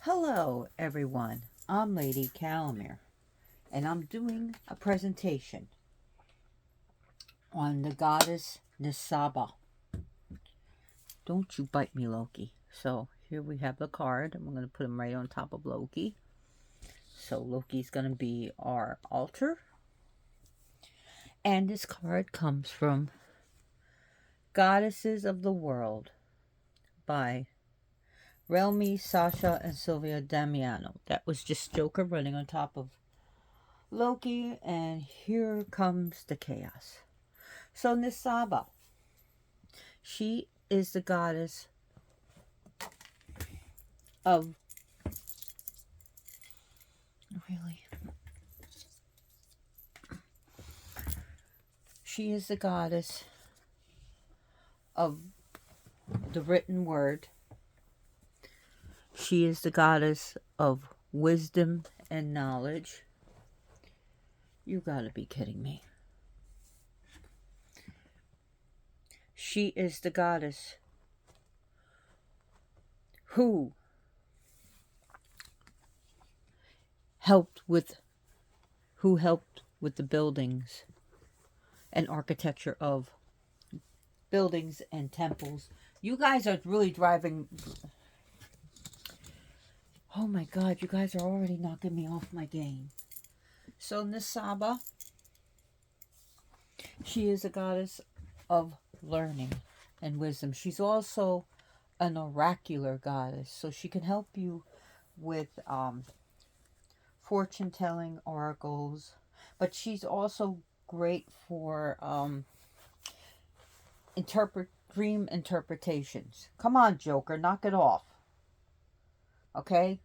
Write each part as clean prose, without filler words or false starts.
Hello, everyone. I'm Lady Calamere, and I'm doing a presentation on the goddess Nisaba. Don't you bite me, Loki. So here we have the card, and we're going to put him right on top of Loki. So Loki's going to be our altar. And this card comes from Goddesses of the World by Relmi, Sasha, and Sylvia Damiano. That was just Joker running on top of Loki, and here comes the chaos. So Nisaba, she is the goddess of, really, she is the goddess of the written word. She is the goddess of wisdom and knowledge. You gotta be kidding me. She is the goddess who helped with the buildings and architecture of buildings and temples. You guys are really driving. Oh my god, you guys are already knocking me off my game. So Nisaba, she is a goddess of learning and wisdom. She's also an oracular goddess, so she can help you with fortune telling, oracles, but she's also great for dream interpretations. Come on, Joker, knock it off. Okay?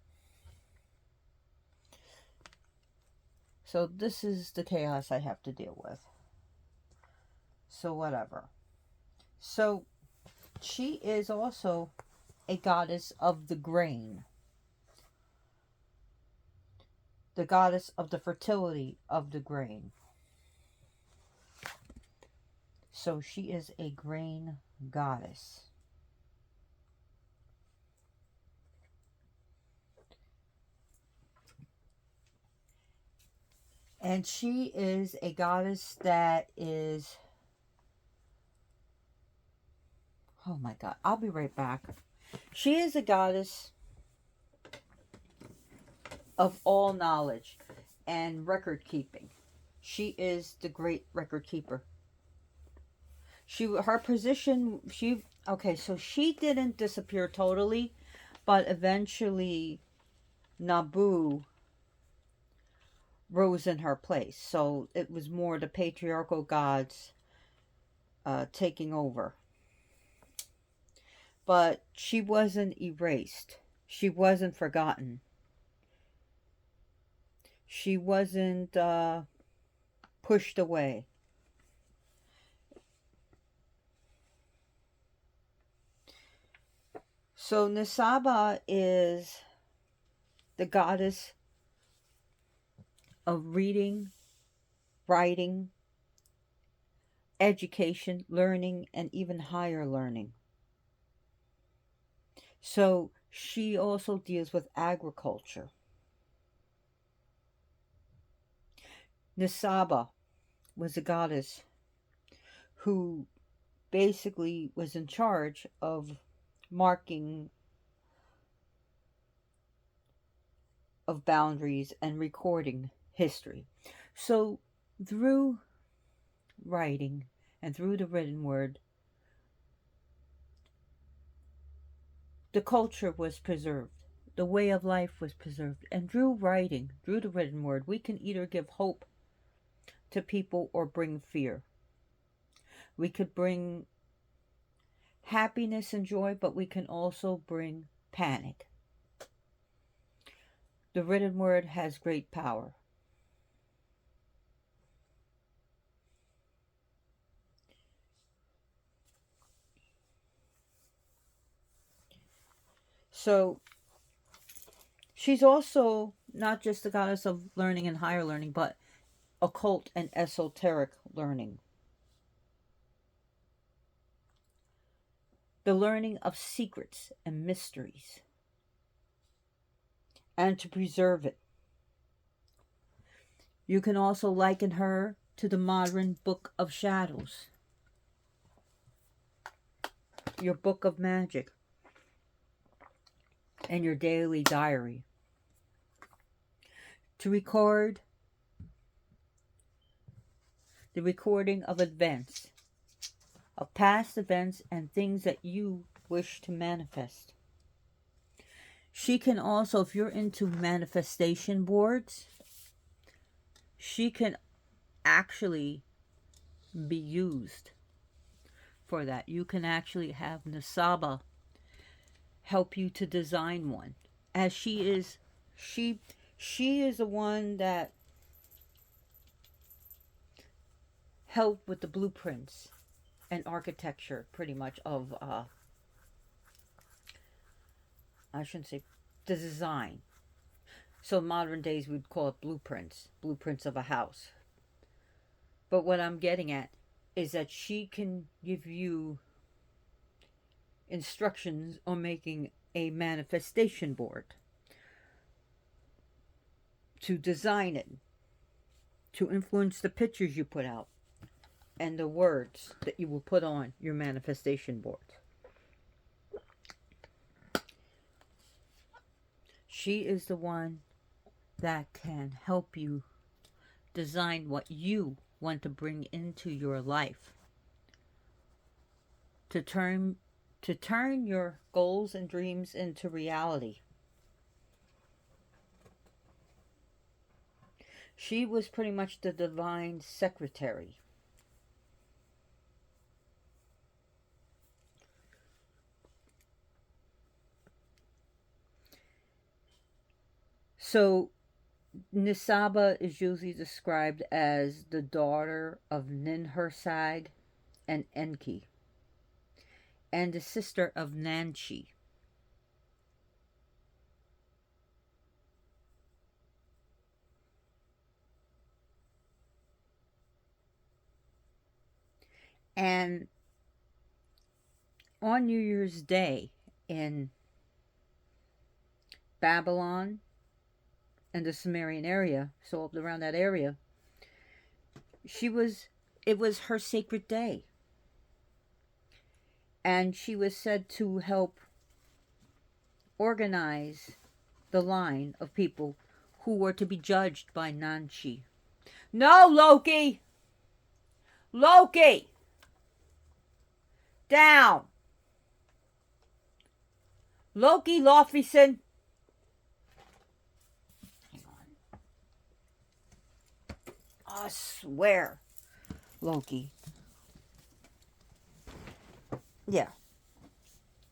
So this is the chaos I have to deal with. So whatever. So she is also a goddess of the grain. The goddess of the fertility of the grain. So she is a grain goddess. And she is a goddess that is... Oh my god, I'll be right back. She is a goddess of all knowledge and record keeping. She is the great record keeper. Her position, okay, so she didn't disappear totally, but eventually Nabu rose in her place. So it was more the patriarchal gods taking over. But she wasn't erased. She wasn't forgotten. She wasn't pushed away. So Nisaba is the goddess of reading, writing, education, learning, and even higher learning. So she also deals with agriculture. Nisaba was a goddess who basically was in charge of marking of boundaries and recording history. So through writing and through the written word, the culture was preserved. The way of life was preserved. And through writing, through the written word, we can either give hope to people or bring fear. We could bring happiness and joy, but we can also bring panic. The written word has great power. So she's also not just the goddess of learning and higher learning, but occult and esoteric learning. The learning of secrets and mysteries. and to preserve it. You can also liken her to the modern Book of Shadows, your book of magic, and your daily diary. To record the recording of events, of past events and things that you wish to manifest. She can also, if you're into manifestation boards, she can actually be used for that. You can actually have Nisaba help you to design one, as she she is the one that helped with the blueprints and architecture, pretty much, of I shouldn't say the design. So modern days we'd call it blueprints of a house. But what I'm getting at is that she can give you instructions on making a manifestation board, to design it, to influence the pictures you put out, and the words that you will put on your manifestation board. She is the one that can help you design what you want to bring into your life, to turn your goals and dreams into reality. She was pretty much the divine secretary. So Nisaba is usually described as the daughter of Ninhursag and Enki, and the sister of Nanchi. And on New Year's Day in Babylon and the Sumerian area, so up around that area, it was her sacred day. And she was said to help organize the line of people who were to be judged by Nanchi. No, Loki! Loki! Down! Loki Lofrison! Hang on. I swear. Loki. Yeah.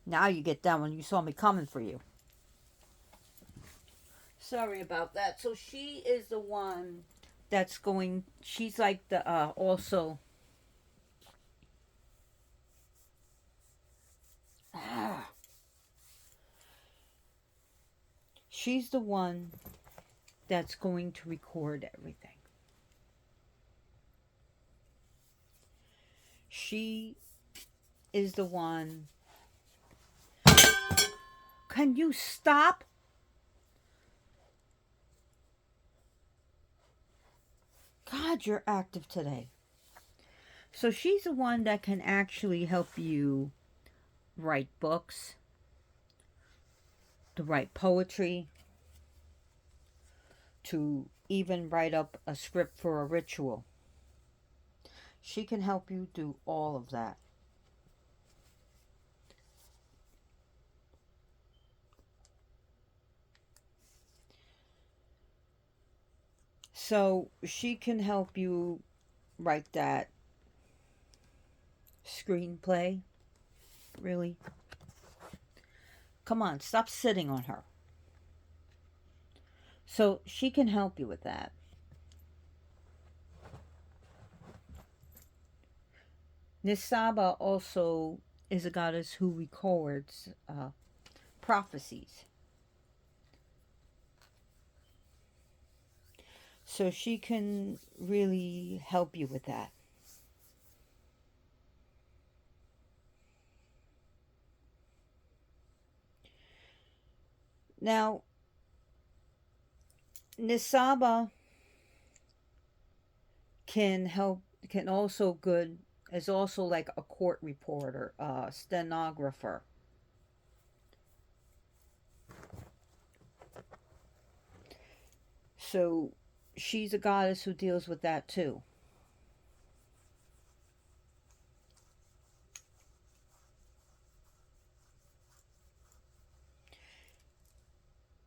Now you get down when you saw me coming for you. Sorry about that. So she is the one that's going, she's like the, also, she's the one that's going to record everything. She is the one. Can you stop? God, you're active today. So she's the one that can actually help you write books, to write poetry, to even write up a script for a ritual. She can help you do all of that. So she can help you write that screenplay. Really? Come on, stop sitting on her. So she can help you with that. Nisaba also is a goddess who records prophecies. So she can really help you with that. Now, Nisaba can also good is also like a court reporter, stenographer. So she's a goddess who deals with that too.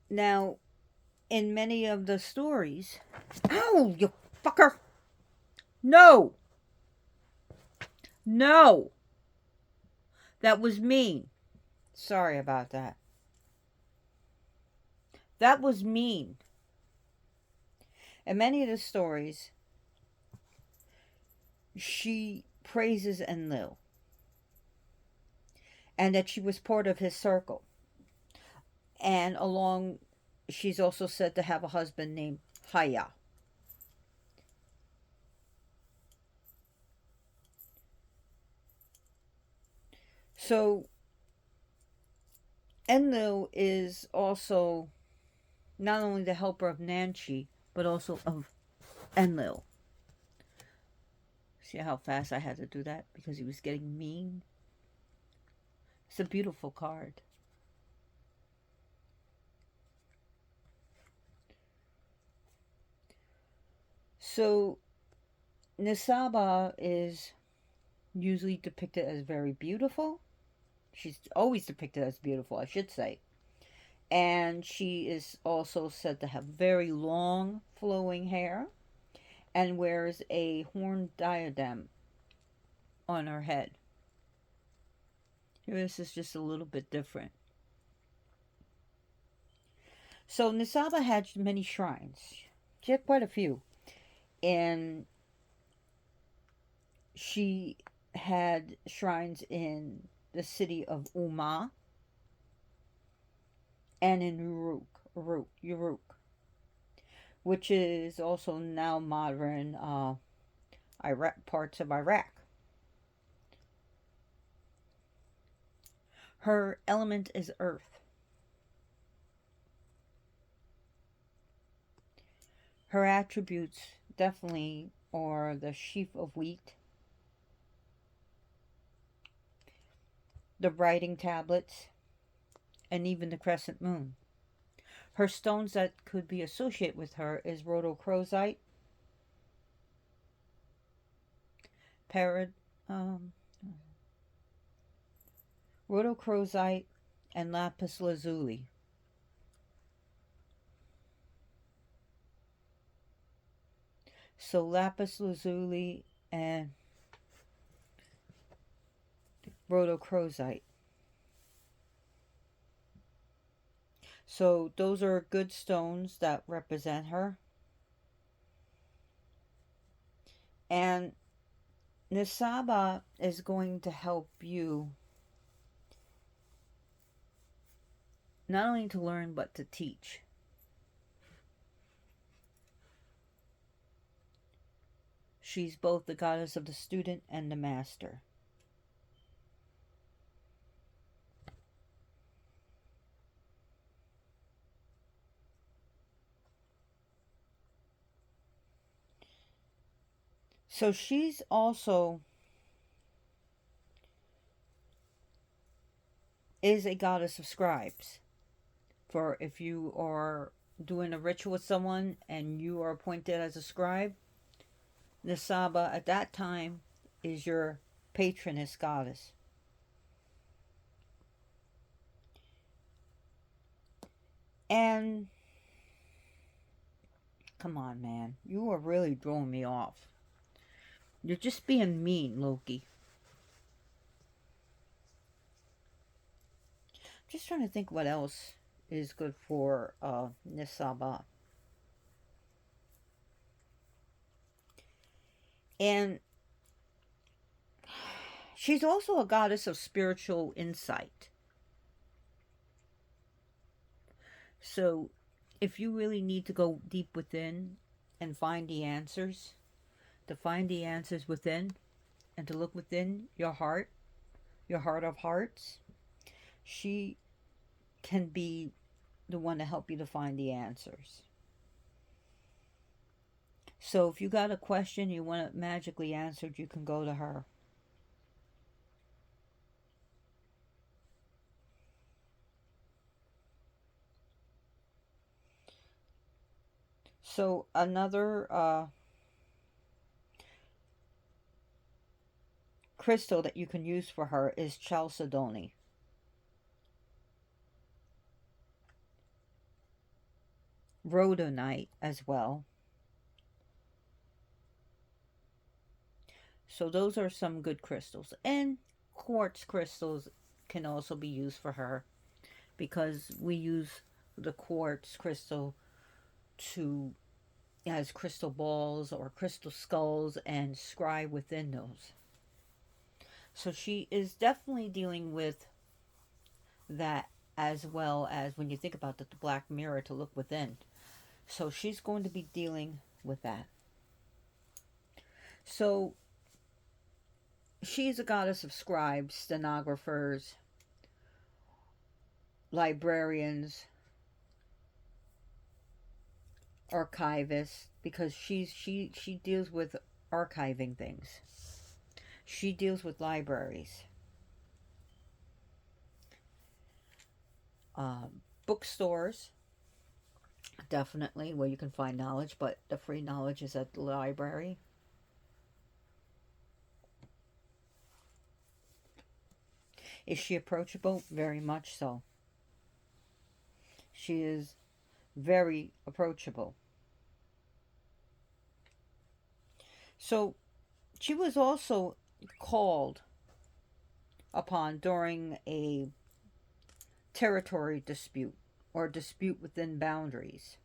Now, in many of the stories, ow, you fucker! No, no, that was mean. Sorry about that. That was mean. In many of the stories, she praises Enlil and that she was part of his circle. And along, she's also said to have a husband named Haya. So Enlil is also not only the helper of Nanchi, but also of Enlil. See how fast I had to do that because he was getting mean? It's a beautiful card. So Nisaba is usually depicted as very beautiful. She's always depicted as beautiful, I should say. And she is also said to have very long flowing hair and wears a horned diadem on her head. Here, this is just a little bit different. So Nisaba had many shrines. She had quite a few. And she had shrines in the city of Umma and in Uruk, which is also now modern Iraq, parts of Iraq. Her element is earth. Her attributes definitely are the sheaf of wheat, the writing tablets, and even the crescent moon. Her stones that could be associated with her is rhodochrosite, parad, um, rhodochrosite, and lapis lazuli. So lapis lazuli and rhodochrosite. So those are good stones that represent her. And Nisaba is going to help you not only to learn but to teach. She's both the goddess of the student and the master. So she's also is a goddess of scribes. For if you are doing a ritual with someone and you are appointed as a scribe, Nisaba at that time is your patroness goddess. And come on, man, you are really throwing me off. You're just being mean, Loki. Just trying to think what else is good for Nisaba. And she's also a goddess of spiritual insight. So if you really need to go deep within and find the answers, to find the answers within and to look within your heart of hearts, she can be the one to help you to find the answers. So if you got a question you want it magically answered, you can go to her. So another crystal that you can use for her is chalcedony. Rhodonite as well. So those are some good crystals. And quartz crystals can also be used for her, because we use the quartz crystal to as crystal balls or crystal skulls and scry within those. So she is definitely dealing with that, as well as when you think about the black mirror to look within. So she's going to be dealing with that. So she's a goddess of scribes, stenographers, librarians, archivists, because she deals with archiving things. She deals with libraries, bookstores, definitely where you can find knowledge, but the free knowledge is at the library. Is she approachable? Very much so. She is very approachable. So she was also called upon during a territory dispute or dispute within boundaries.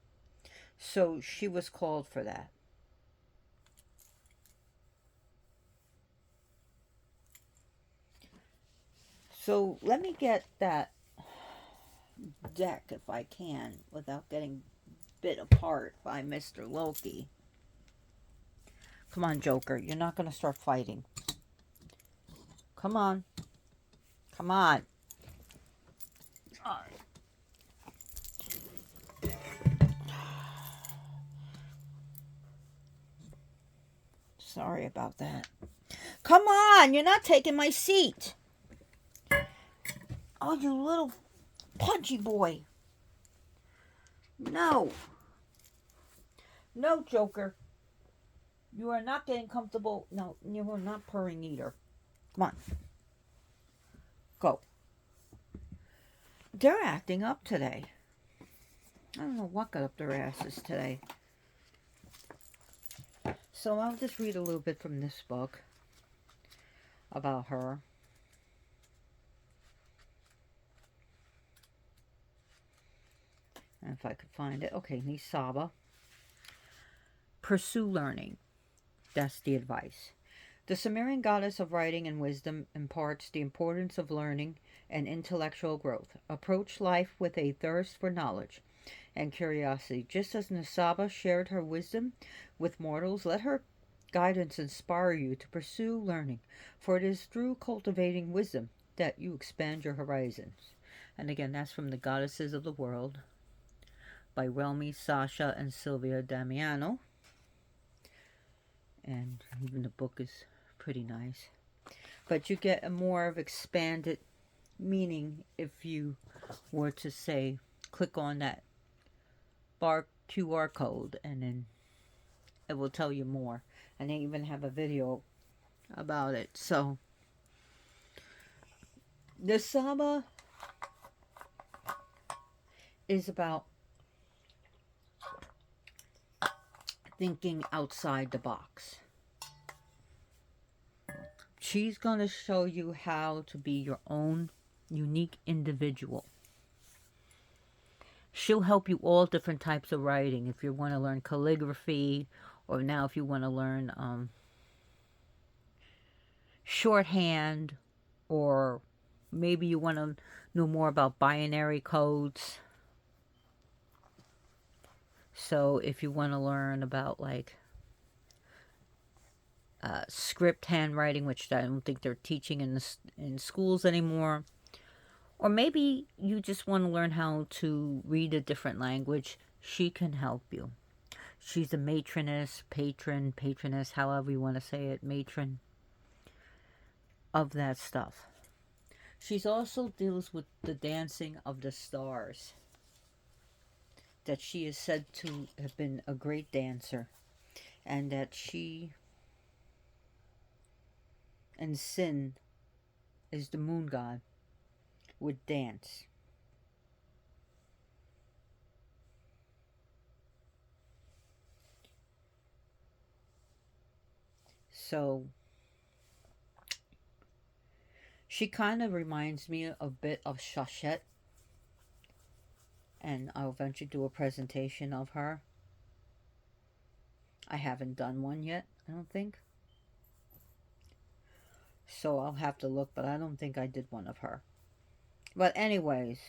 So she was called for that. So let me get that deck if I can without getting bit apart by Mr. Loki. Come on, Joker. You're not going to start fighting. Come on. Come on. Sorry about that. Come on. You're not taking my seat. Oh, you little pudgy boy. No. No, Joker. You are not getting comfortable. No, you are not purring either. Come on. Go. They're acting up today. I don't know what got up their asses today. So I'll just read a little bit from this book about her. And if I could find it. Okay, Nisaba. Pursue learning. That's the advice. The Sumerian goddess of writing and wisdom imparts the importance of learning and intellectual growth. Approach life with a thirst for knowledge and curiosity. Just as Nisaba shared her wisdom with mortals, let her guidance inspire you to pursue learning, for it is through cultivating wisdom that you expand your horizons. And again, that's from The Goddesses of the World by Relmi, Sasha, and Sylvia Damiano. And even the book is pretty nice. But you get a more of expanded meaning if you were to say, click on that QR code, and then it will tell you more. And they even have a video about it. So, Nisaba is about thinking outside the box. She's going to show you how to be your own unique individual. She'll help you all different types of writing. If you want to learn calligraphy, or now if you want to learn shorthand, or maybe you want to know more about binary codes. So if you want to learn about like script handwriting, which I don't think they're teaching in schools anymore, or maybe you just want to learn how to read a different language, she can help you. She's a matroness, patron, patroness, however you want to say it, matron of that stuff. She's also deals with the dancing of the stars. That she is said to have been a great dancer, and that she and Sin is the moon god would dance. So she kind of reminds me a bit of Shachette, and I'll eventually do a presentation of her. I haven't done one yet, I don't think. So I'll have to look, but I don't think I did one of her. But anyways,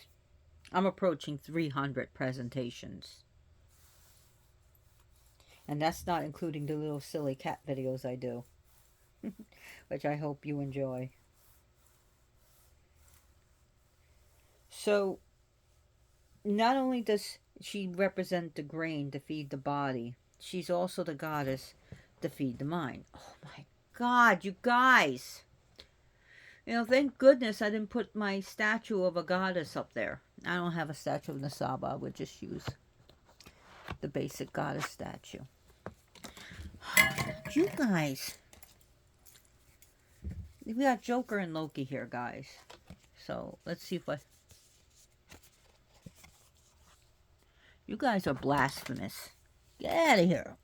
I'm approaching 300 presentations. And that's not including the little silly cat videos I do, which I hope you enjoy. So, not only does she represent the grain to feed the body, she's also the goddess to feed the mind. Oh my god, you guys! You know, thank goodness I didn't put my statue of a goddess up there. I don't have a statue of Nisaba. I would just use the basic goddess statue. You guys. We got Joker and Loki here, guys. So, let's see if I... You guys are blasphemous. Get out of here.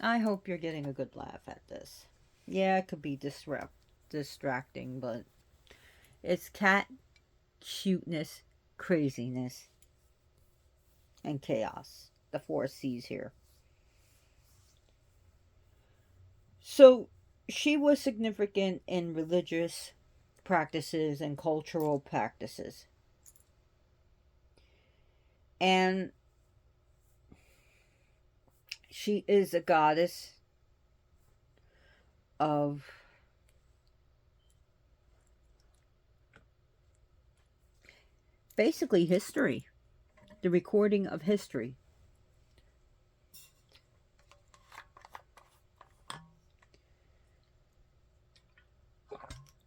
I hope you're getting a good laugh at this. Yeah, it could be distracting, but it's cat cuteness, craziness, and chaos. The 4 C's here. So, she was significant in religious practices and cultural practices. And she is a goddess of basically history, the recording of history.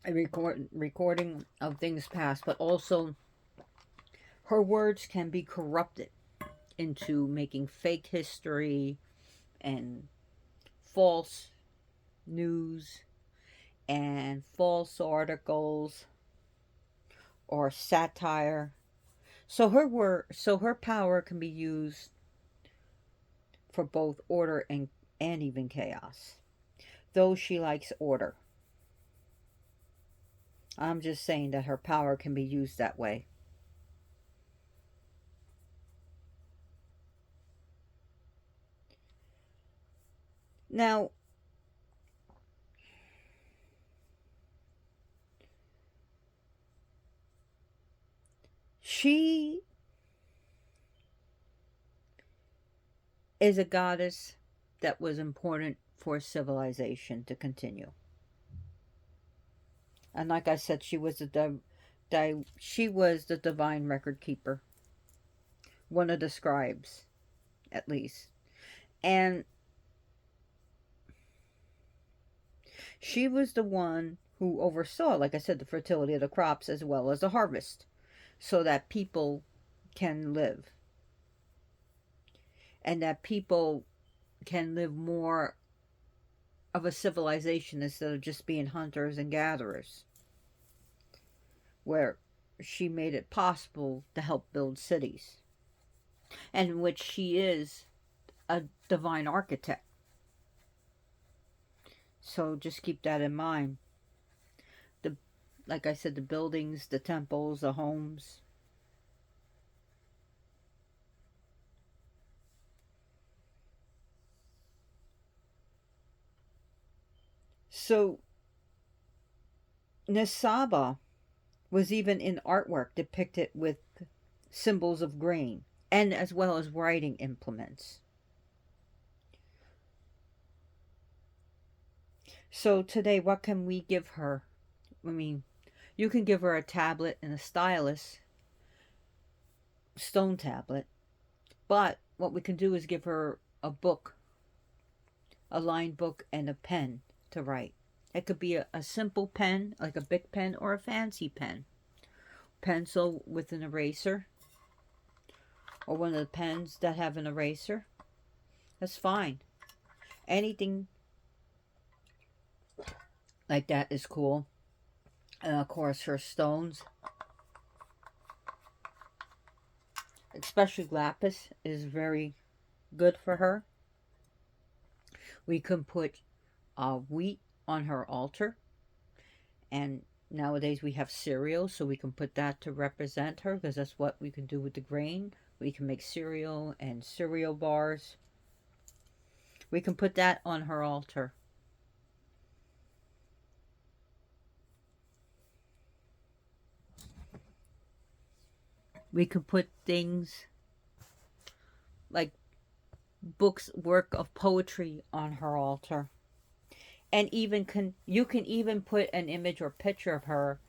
A recording of things past, but also her words can be corrupted into making fake history and false news and false articles or satire. So her power can be used for both order and even chaos. Though she likes order. I'm just saying that her power can be used that way. Now, she is a goddess that was important for civilization to continue. And like I said, she was the divine record keeper. One of the scribes, at least. And she was the one who oversaw, like I said, the fertility of the crops as well as the harvest, so that people can live. And that people can live more of a civilization instead of just being hunters and gatherers. Where she made it possible to help build cities. And in which she is a divine architect. So just keep that in mind. Like I said, the buildings, the temples, the homes. So Nisaba was even in artwork depicted with symbols of grain and as well as writing implements. So today, what can we give her? I mean, You can give her a tablet and a stylus, stone tablet, but what we can do is give her a book, a lined book, and a pen to write. It could be a simple pen, like a big pen, or a fancy pen. Pencil with an eraser, or one of the pens that have an eraser. That's fine. Anything like that is cool. And of course, her stones, especially lapis, is very good for her. We can put wheat on her altar, and nowadays we have cereal, so we can put that to represent her, because that's what we can do with the grain. We can make cereal and cereal bars. We can put that on her altar. We could put things like books, work of poetry on her altar. And you can even put an image or picture of her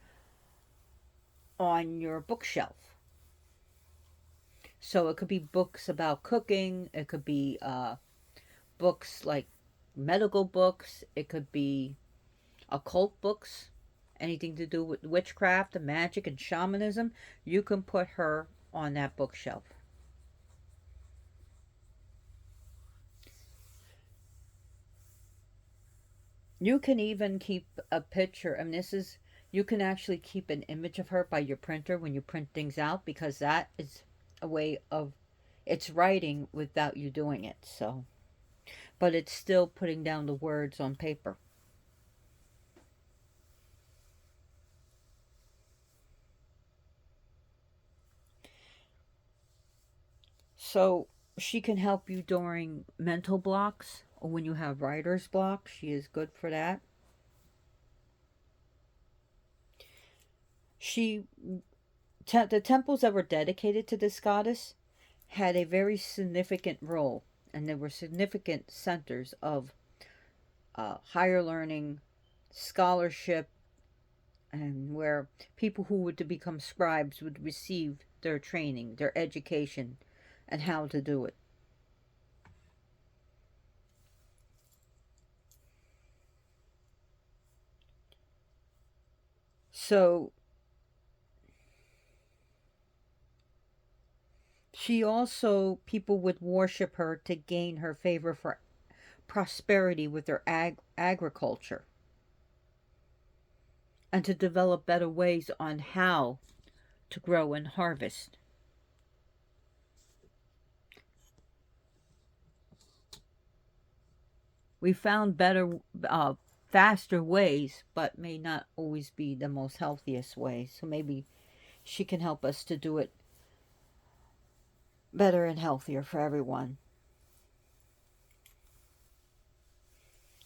on your bookshelf. So it could be books about cooking, it could be books like medical books, it could be occult books, anything to do with witchcraft and magic and shamanism. You can put her on that bookshelf. You can even keep a picture, and this is, you can actually keep an image of her by your printer when you print things out, because that is a way of, it's writing without you doing it. So, but it's still putting down the words on paper. So she can help you during mental blocks, or when you have writer's block. She is good for that. She the temples that were dedicated to this goddess had a very significant role, and they were significant centers of higher learning, scholarship, and where people who were to become scribes would receive their training, their education, and how to do it. So she also, people would worship her to gain her favor for prosperity with their agriculture, and to develop better ways on how to grow and harvest. We found better, faster ways, but may not always be the most healthiest way. So maybe she can help us to do it better and healthier for everyone.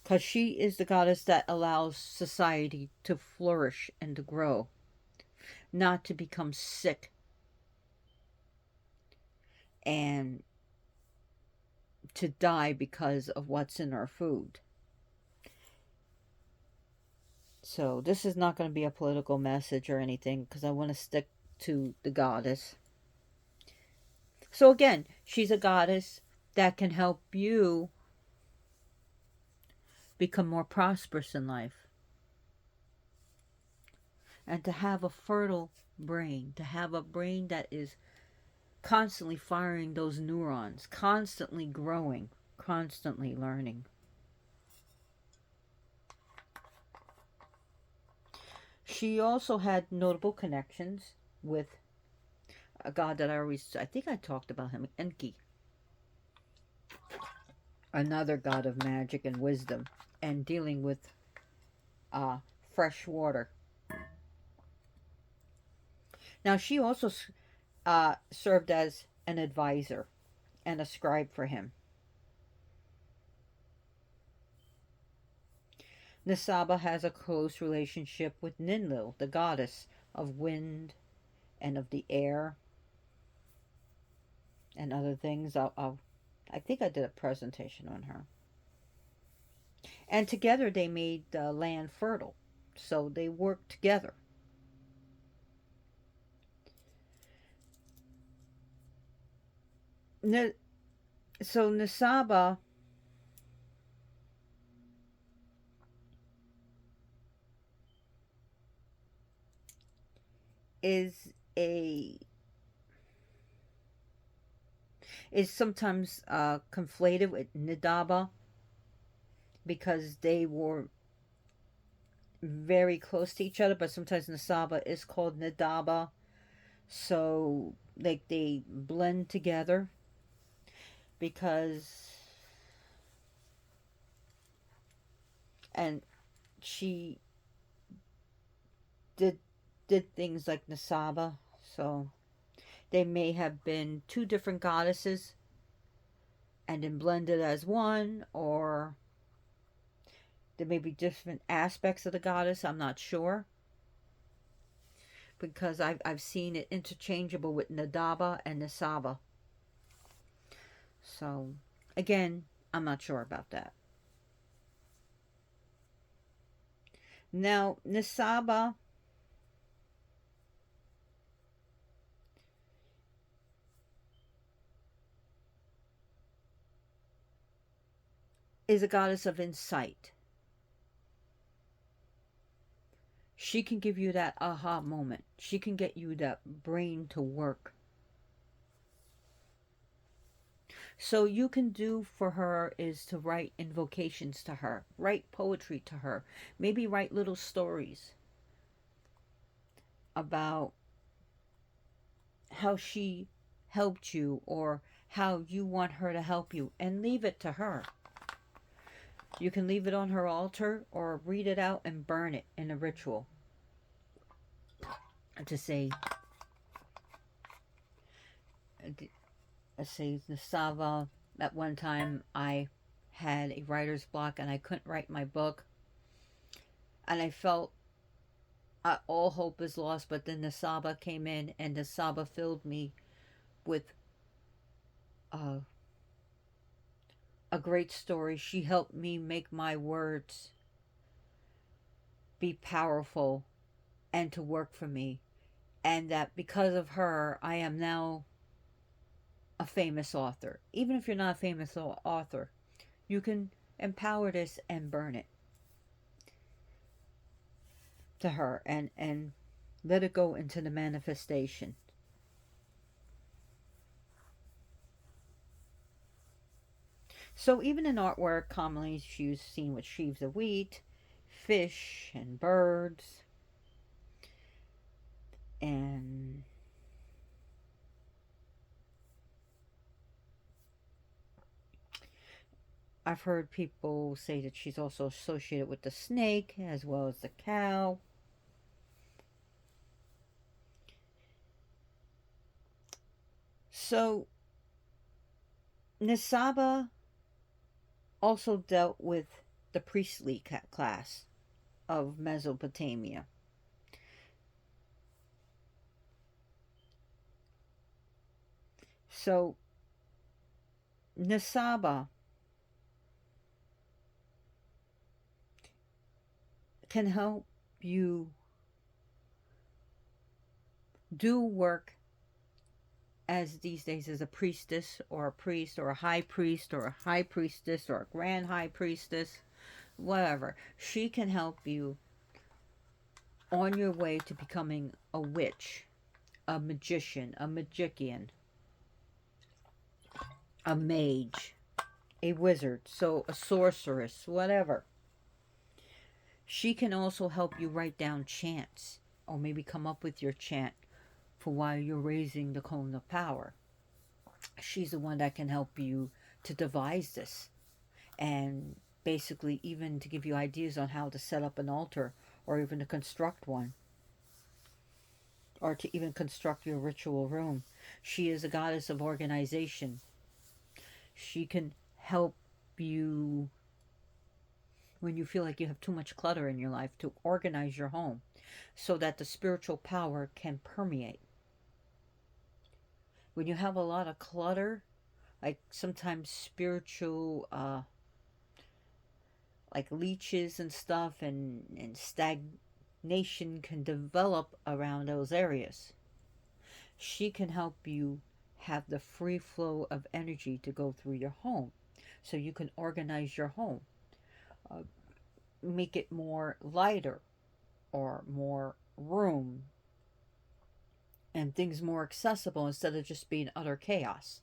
Because she is the goddess that allows society to flourish and to grow, not to become sick and to die because of what's in our food. So, this is not going to be a political message or anything, because I want to stick to the goddess. So, again, she's a goddess that can help you become more prosperous in life, and to have a fertile brain, to have a brain that is constantly firing those neurons, constantly growing, constantly learning. She also had notable connections with a god that I think I talked about him, Enki, another god of magic and wisdom, and dealing with uh, fresh water. Now, she also served as an advisor and a scribe for him. Nisaba has a close relationship with Ninlil, the goddess of wind and of the air and other things. I think I did a presentation on her. And together they made the land fertile. So they worked together. N- so Nisaba is a is sometimes conflated with Nidaba because they were very close to each other, but sometimes Nisaba is called Nidaba. So like they blend together because and she did did things like Nisaba. So they may have been two different goddesses and then blended as one, or there may be different aspects of the goddess. I'm not sure because I've seen it interchangeable with Nadaba and Nisaba. So again, I'm not sure about that. Now Nisaba is a goddess of insight. She can give you that aha moment. She can get you that brain to work. So you can do for her is to write invocations to her, write poetry to her, maybe write little stories about how she helped you or how you want her to help you and leave it to her. You can leave it on her altar or read it out and burn it in a ritual to say, say Nisava. At one time, I had a writer's block and I couldn't write my book, and I felt all hope is lost. But then Nisaba came in, and Nisaba filled me with uh, a great story. She helped me make my words be powerful and to work for me, and that because of her, I am now a famous author. Even if you're not a famous author, you can empower this and burn it to her and let it go into the manifestation. So even in artwork, commonly she's seen with sheaves of wheat, fish, and birds. And I've heard people say that she's also associated with the snake as well as the cow. So Nisaba also dealt with the priestly class of Mesopotamia. So Nisaba can help you do work as these days as a priestess or a priest or a high priest or a high priestess or a grand high priestess, whatever. She can help you on your way to becoming a witch, a magician, a magician, a mage, a wizard, so a sorceress, whatever. She can also help you write down chants or maybe come up with your chant for while you're raising the cone of power. She's the one that can help you to devise this and basically even to give you ideas on how to set up an altar or even to construct one or to even construct your ritual room. She is a goddess of organization. She can help you when you feel like you have too much clutter in your life to organize your home so that the spiritual power can permeate. When you have a lot of clutter, like sometimes spiritual like leeches and stuff and stagnation can develop around those areas. She can help you have the free flow of energy to go through your home. So you can organize your home, uh, make it more lighter or more room and things more accessible instead of just being utter chaos.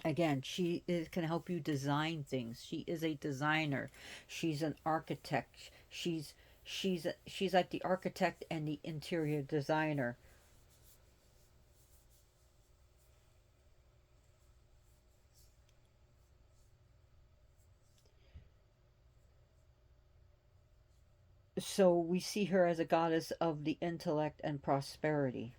Again, can help you design things. She is a designer. She's an architect. She's like the architect and the interior designer. So we see her as a goddess of the intellect and prosperity.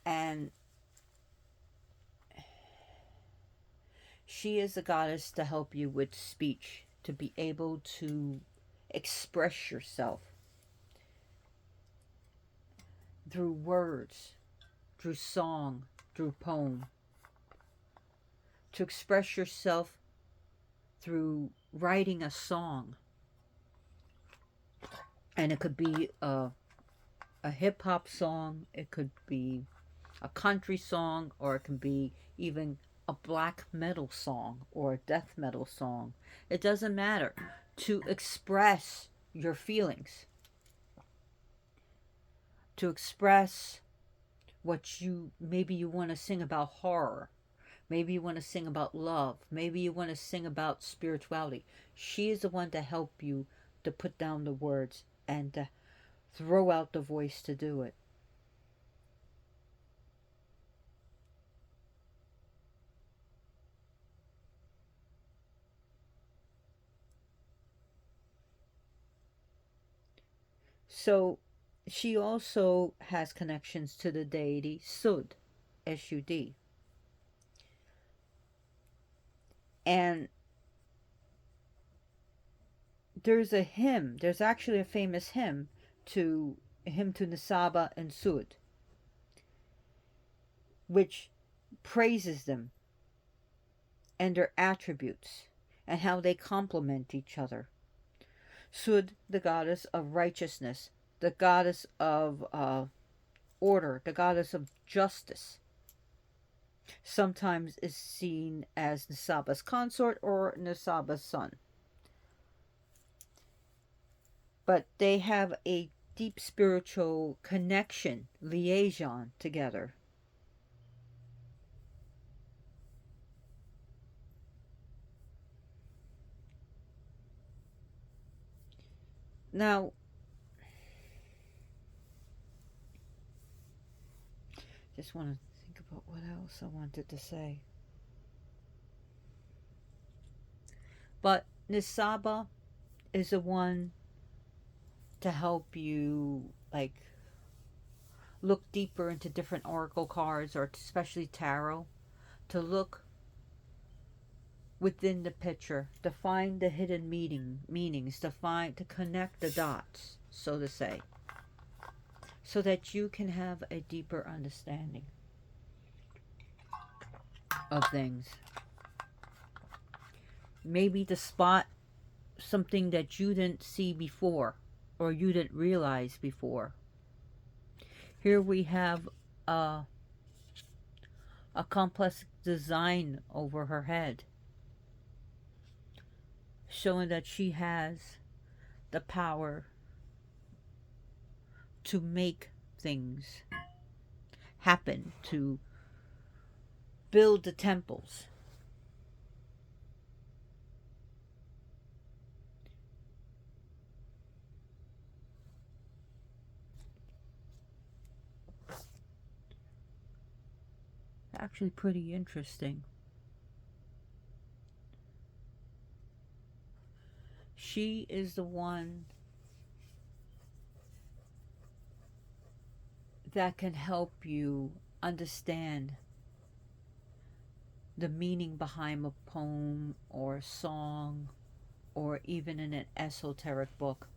And she is a goddess to help you with speech, to be able to express yourself through words, through song, through poem, to express yourself through writing a song. And it could be a hip hop song, it could be a country song, or it can be even a black metal song or a death metal song. It doesn't matter. To express your feelings, to express what maybe you want to sing about horror, maybe you want to sing about love, maybe you want to sing about spirituality. She is the one to help you to put down the words and to throw out the voice to do it. So she also has connections to the deity Sud, Sud. And there's actually a famous hymn to Nisaba and Sud, which praises them and their attributes and how they complement each other. Sud, the goddess of righteousness, the goddess of order, the goddess of justice, sometimes is seen as Nisaba's consort or Nisaba's son. But they have a deep spiritual connection, liaison together. Now, just want to think about what else I wanted to say. But Nisaba is the one to help you, like, look deeper into different oracle cards or especially tarot, to look within the picture, to find the hidden meanings, to connect the dots, so to say, so that you can have a deeper understanding of things. Maybe to spot something that you didn't see before or you didn't realize before. Here we have a, a complex design over her head, showing that she has the power to make things happen, to build the temples. Actually, pretty interesting. She is the one that can help you understand the meaning behind a poem or a song or even in an esoteric book.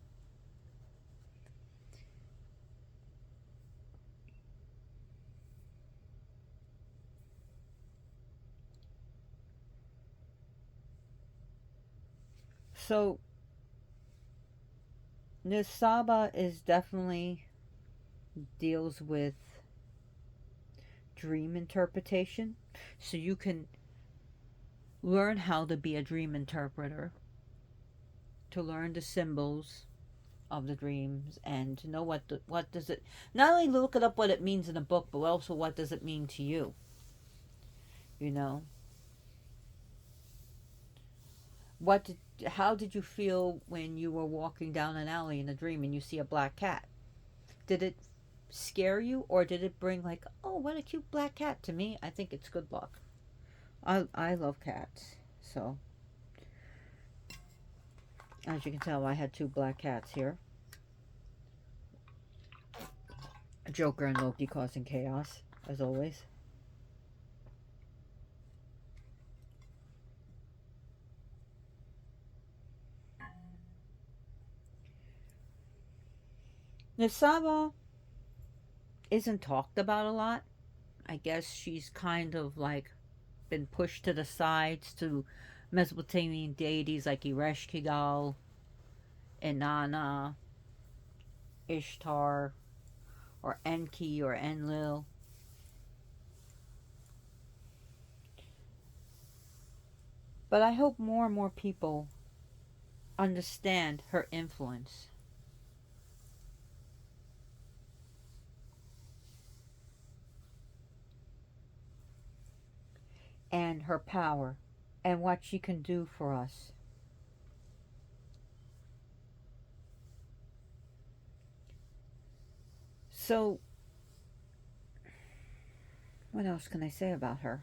So Nisaba is definitely deals with dream interpretation. So you can learn how to be a dream interpreter, to learn the symbols of the dreams, and to know what does it, not only look it up what it means in a book, but also what does it mean to you, you know. What did, how did you feel when you were walking down an alley in a dream and you see a black cat? Did it scare you, or did it bring like, oh, what a cute black cat? To me, I think it's good luck. I love cats. So as you can tell, I had two black cats here. Joker and Loki causing chaos, as always. Nisaba isn't talked about a lot. I guess she's kind of like been pushed to the sides to Mesopotamian deities like Ereshkigal, Inanna, Ishtar, or Enki or Enlil. But I hope more and more people understand her influence and her power and what she can do for us. So, what else can I say about her?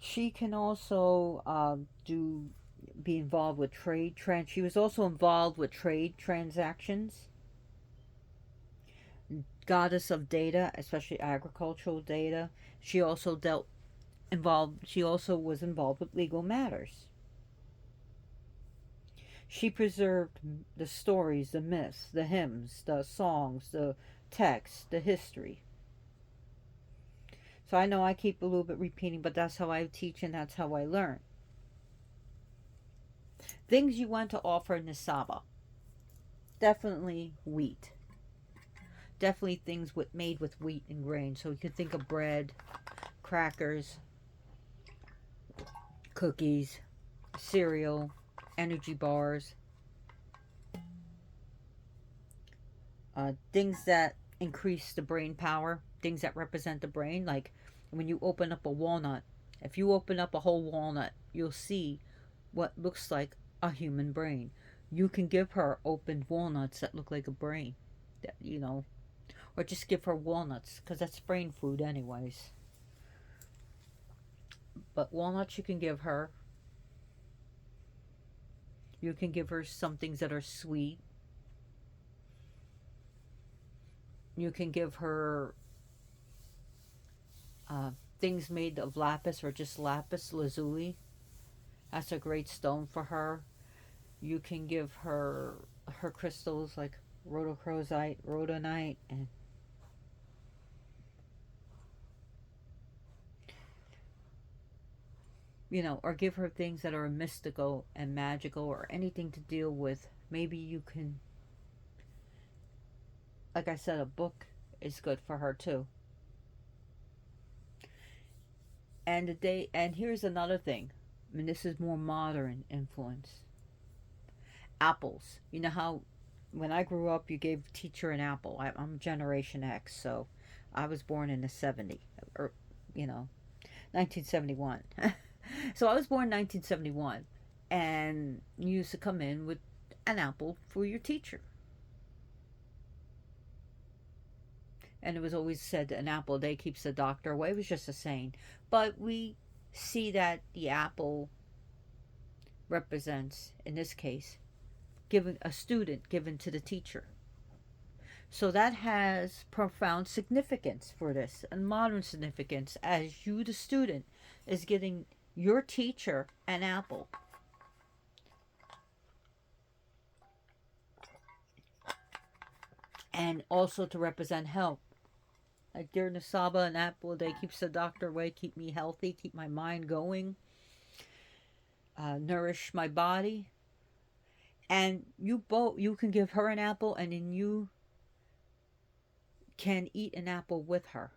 She can also do be involved with trade. She was also involved with trade transactions. Goddess of data, especially agricultural data. She also dealt involved. She also was involved with legal matters. She preserved the stories, the myths, the hymns, the songs, the texts, the history. So I know I keep a little bit repeating, but that's how I teach and that's how I learn. Things you want to offer Nisaba. Definitely wheat. Definitely things made with wheat and grain. So you could think of bread, crackers, cookies, cereal, energy bars, things that increase the brain power, things that represent the brain. Like when you open up a walnut, if you open up a whole walnut, you'll see what looks like a human brain. You can give her opened walnuts that look like a brain, that, you know, or just give her walnuts because that's brain food, anyways. But walnuts you can give her. You can give her some things that are sweet. You can give her uh, things made of lapis or just lapis lazuli. That's a great stone for her. You can give her crystals like rhodochrosite, rhodonite, and you know, or give her things that are mystical and magical or anything to deal with. Maybe you can, like I said, a book is good for her too. And here's another thing. I mean, this is more modern influence. Apples. You know how when I grew up, you gave teacher an apple. I'm Generation X, so I was born in the 70s, or you know, 1971. So I was born in 1971, and you used to come in with an apple for your teacher. And it was always said that an apple a day keeps the doctor away. It was just a saying. But we see that the apple represents, in this case, given a student given to the teacher. So that has profound significance for this and modern significance as you, the student, is getting your teacher an apple. and also to represent health. Like dear Nisaba, an apple a day keeps the doctor away, keep me healthy, keep my mind going, nourish my body. And you can give her an apple, and then you can eat an apple with her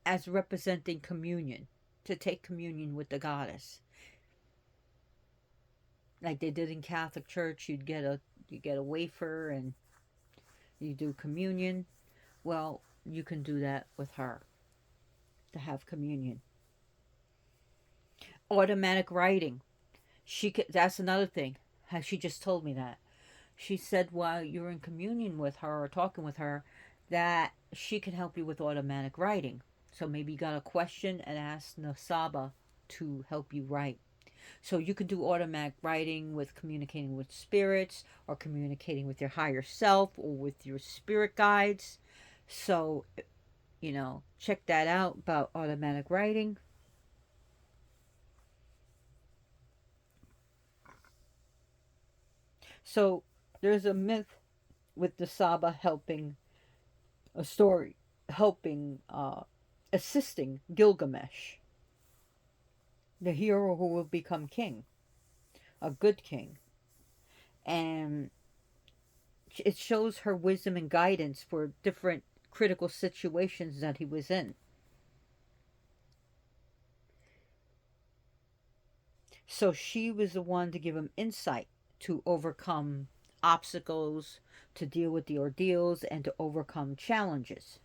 as representing communion, to take communion with the goddess. Like they did in Catholic Church, you get a wafer and you do communion. Well, you can do that with her to have communion. Automatic writing. That's another thing. How she just told me that. She said while you're in communion with her or talking with her that she can help you with automatic writing. So maybe you got a question and ask Nisaba to help you write. So you can do automatic writing with communicating with spirits or communicating with your higher self or with your spirit guides. So, check that out about automatic writing. So, there's a myth with the Saba helping a story, helping, assisting Gilgamesh, the hero who will become king, a good king. And it shows her wisdom and guidance for different critical situations that he was in. So she was the one to give him insight to overcome obstacles, to deal with the ordeals, and to overcome challenges.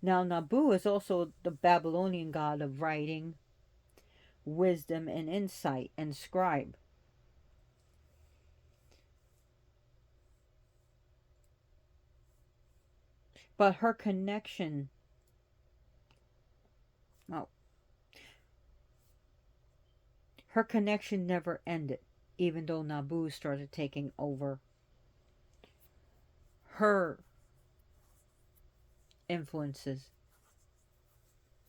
Now, Nabu is also the Babylonian god of writing, wisdom, and insight, and scribe. But her connection, well, her connection never ended, even though Nabu started taking over her influences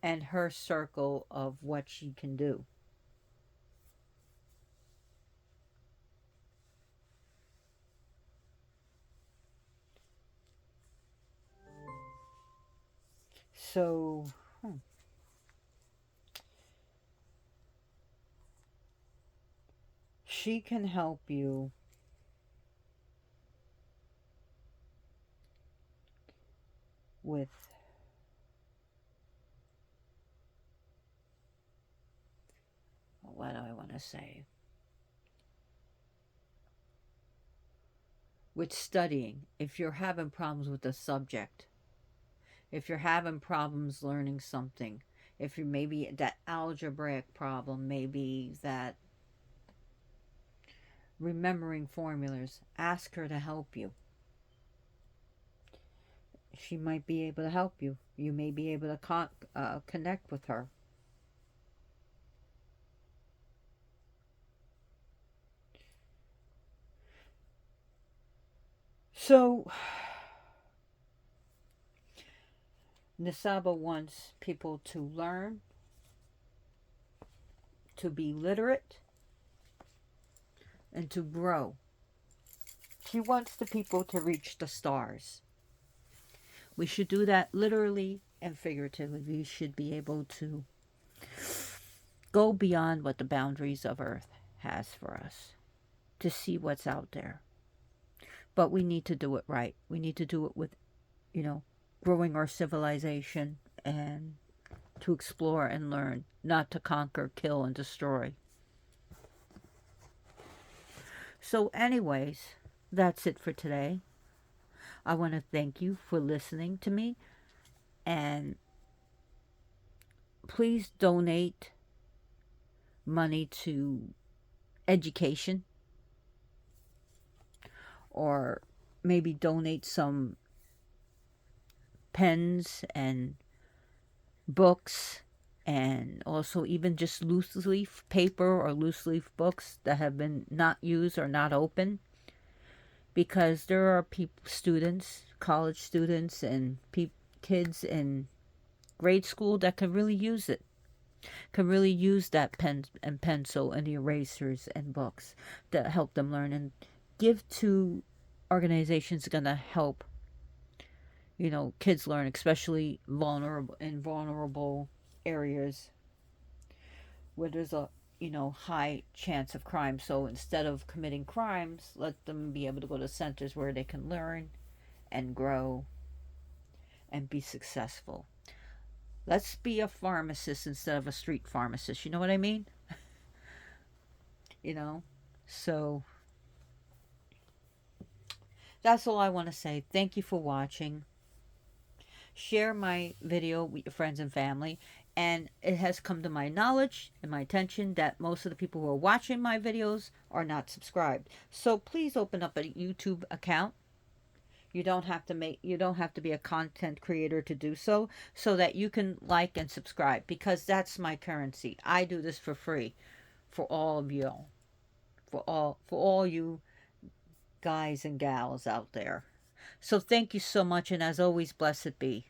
and her circle of what she can do. So, she can help you with what do I want to say? With studying, if you're having problems with the subject, if you're having problems learning something, if you're maybe that algebraic problem, maybe that remembering formulas, ask her to help you. She might be able to help you. You may be able to connect with her. So, Nisaba wants people to learn, to be literate, and to grow. She wants the people to reach the stars. We should do that literally and figuratively. We should be able to go beyond what the boundaries of Earth has for us to see what's out there. But we need to do it right. We need to do it with, growing our civilization and to explore and learn, not to conquer, kill, and destroy. So, anyways, that's it for today. I want to thank you for listening to me, and please donate money to education, or maybe donate some pens and books, and also even just loose leaf paper or loose leaf books that have been not used or not open, because there are students, college students, and kids in grade school that could really use it. can really use that pen and pencil and the erasers and books that help them learn, and give to organizations going to help, kids learn, especially vulnerable areas where there's a high chance of crime. So instead of committing crimes, let them be able to go to centers where they can learn and grow and be successful. Let's be a pharmacist instead of a street pharmacist. You know what I mean? you know so that's all I want to say. Thank you for watching. Share my video with your friends and family. And it has come to my knowledge and my attention that most of the people who are watching my videos are not subscribed. So please open up a YouTube account. You don't have to be a content creator to do so, so that you can like and subscribe, because that's my currency. I do this for free for all of you, for all you guys and gals out there. So thank you so much, and as always, blessed be.